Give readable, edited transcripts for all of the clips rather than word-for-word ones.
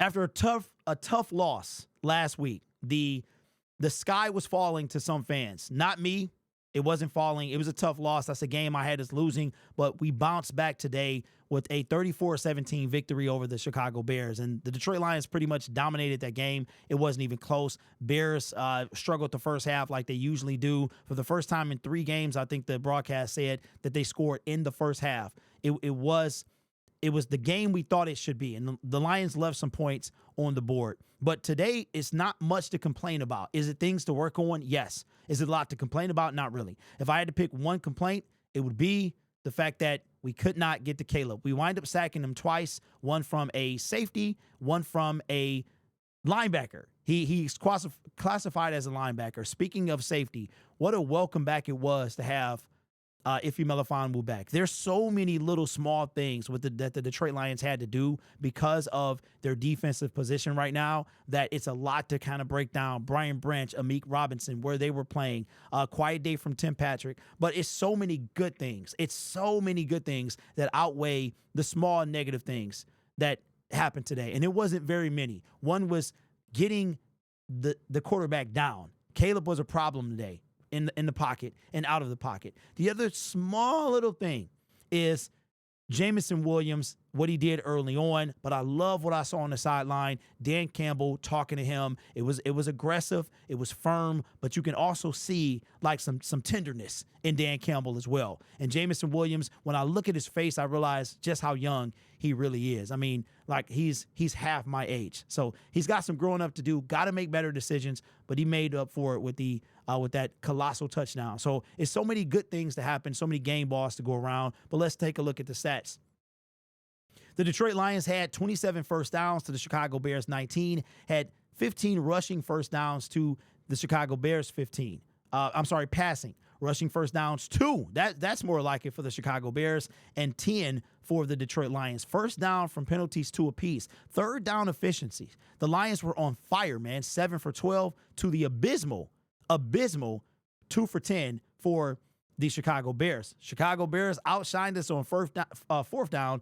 After a tough loss last week, the sky was falling to some fans. Not me. It wasn't falling. It was a tough loss. That's a game I had us losing, but we bounced back today with a 34-17 victory over the Chicago Bears. And the Detroit Lions pretty much dominated that game. It wasn't even close. Bears struggled the first half like they usually do. For the first time in 3 games, I think the broadcast said that they scored in the first half. It was the game we thought it should be. And the Lions left some points on the board. But today, it's not much to complain about. Is it things to work on? Yes. Is it a lot to complain about? Not really. If I had to pick one complaint, it would be the fact that we could not get to Caleb. We wind up sacking him twice, one from a safety, one from a linebacker. He's classified as a linebacker. Speaking of safety, what a welcome back it was to have Ife Melifonwu back. There's so many little small things that the Detroit Lions had to do because of their defensive position right now that it's a lot to kind of break down. Brian Branch, Amik Robinson, where they were playing. Quiet day from Tim Patrick. But it's so many good things. It's so many good things that outweigh the small negative things that happened today. And it wasn't very many. One was getting the quarterback down. Caleb was a problem today. In the pocket and out of the pocket. The other small little thing is Jameson Williams, what he did early on, but I love what I saw on the sideline. Dan Campbell talking to him. It was aggressive, it was firm, but you can also see like some tenderness in Dan Campbell as well. And Jameson Williams, when I look at his face, I realize just how young he really is. I mean, like he's half my age. So he's got some growing up to do, got to make better decisions, but he made up for it with that colossal touchdown. So it's so many good things to happen, so many game balls to go around. But let's take a look at the stats. The Detroit Lions had 27 first downs to the Chicago Bears 19, had 15 rushing first downs to the Chicago Bears 15. Passing. Rushing first downs 2. That's more like it for the Chicago Bears, and 10 for the Detroit Lions. First down from penalties 2 apiece. Third down efficiency. The Lions were on fire, man. 7 for 12 to the abysmal 2 for 10 for the Chicago Bears. Chicago Bears outshined us on fourth down,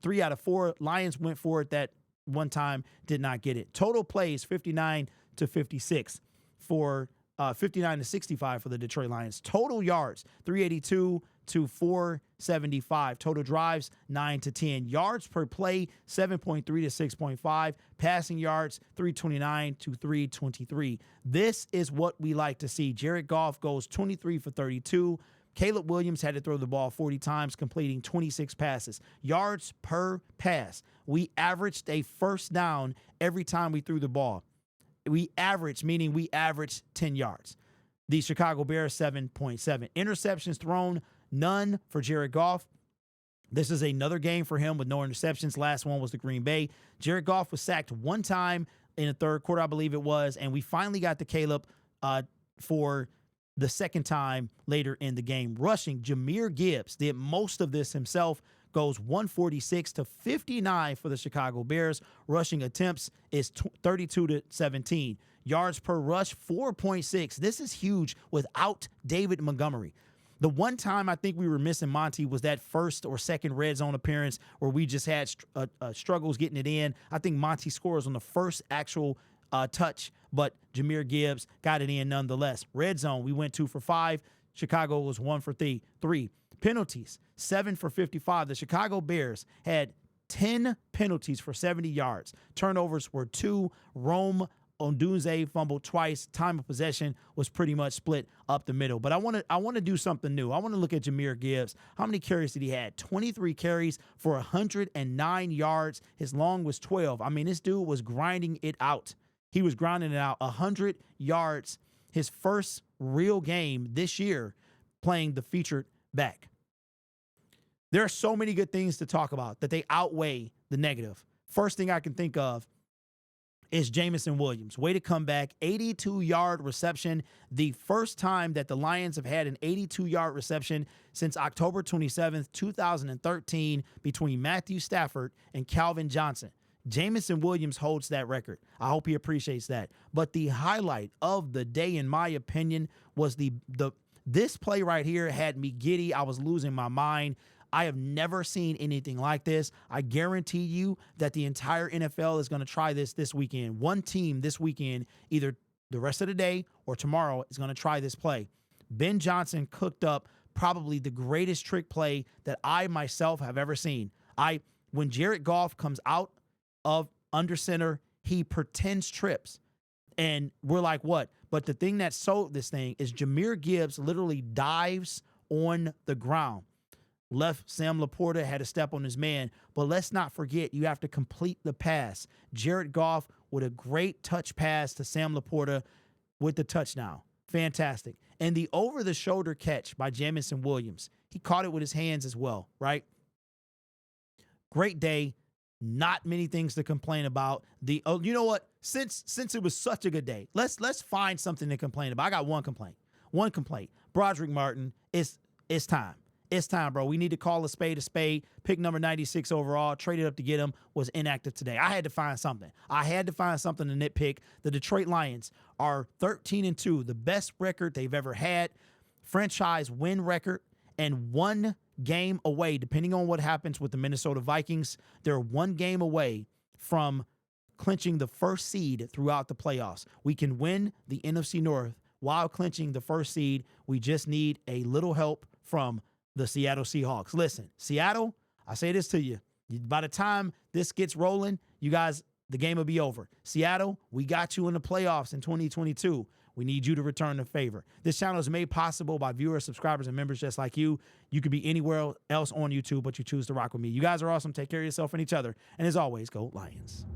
3 out of 4. Lions went for it that one time, did not get it. Total plays 59 to 56 for 59 to 65 for the Detroit Lions. Total yards 382 to 475. Total drives 9 to 10. Yards per play 7.3 to 6.5. Passing yards 329 to 323. This is what we like to see. Jared Goff goes 23 for 32. Caleb Williams had to throw the ball 40 times, completing 26 passes. Yards per pass. We averaged a first down every time we threw the ball. We averaged 10 yards. The Chicago Bears, 7.7. Interceptions thrown, none for Jared Goff. This is another game for him with no interceptions. Last one was the Green Bay. Jared Goff was sacked one time in the third quarter, I believe it was, and we finally got to Caleb for the second time later in the game. Rushing, Jahmyr Gibbs did most of this himself, goes 146 to 59 for the Chicago Bears. Rushing attempts is 32 to 17. Yards per rush, 4.6. This is huge without David Montgomery. The one time I think we were missing Monty was that first or second red zone appearance where we just had struggles getting it in. I think Monty scores on the first actual touch, but Jahmyr Gibbs got it in nonetheless. Red zone, we went 2 for 5. Chicago was 1 for 3. Penalties, 7 for 55. The Chicago Bears had 10 penalties for 70 yards. Turnovers were 2. Rome Odunze fumbled twice. Time of possession was pretty much split up the middle. But I want to do something new. I want to look at Jahmyr Gibbs. How many carries did he have? 23 carries for 109 yards. His long was 12. I mean, this dude was grinding it out. He was grinding it out. 100 yards. His first real game this year playing the featured back. There are so many good things to talk about that they outweigh the negative. First thing I can think of is Jameson Williams. Way to come back. 82-yard reception. The first time that the Lions have had an 82-yard reception since October 27th, 2013 between Matthew Stafford and Calvin Johnson. Jameson Williams holds that record. I hope he appreciates that. But the highlight of the day, in my opinion, was this play right here had me giddy. I was losing my mind. I have never seen anything like this. I guarantee you that the entire NFL is going to try this weekend. One team this weekend, either the rest of the day or tomorrow, is going to try this play. Ben Johnson cooked up probably the greatest trick play that I myself have ever seen. When Jared Goff comes out of under center, he pretends trips. And we're like, what? But the thing that sold this thing is Jahmyr Gibbs literally dives on the ground. Left Sam Laporta had a step on his man. But let's not forget, you have to complete the pass. Jared Goff with a great touch pass to Sam Laporta with the touchdown. Fantastic. And the over-the-shoulder catch by Jamison Williams. He caught it with his hands as well, right? Great day. Not many things to complain about. You know what? Since it was such a good day, let's find something to complain about. I got one complaint. Broderick Martin, it's time. It's time, bro. We need to call a spade a spade. Pick number 96 overall. Traded up to get him. Was inactive today. I had to find something. To nitpick. The Detroit Lions are 13-2, the best record they've ever had. Franchise win record, and 1 game away, depending on what happens with the Minnesota Vikings. They're 1 game away from clinching the first seed throughout the playoffs. We can win the NFC North while clinching the first seed. We just need a little help from the Seattle Seahawks. Listen, Seattle, I say this to you. By the time this gets rolling, you guys, the game will be over. Seattle, we got you in the playoffs in 2022. We need you to return the favor. This channel is made possible by viewers, subscribers, and members just like you. You could be anywhere else on YouTube, but you choose to rock with me. You guys are awesome. Take care of yourself and each other. And as always, go Lions.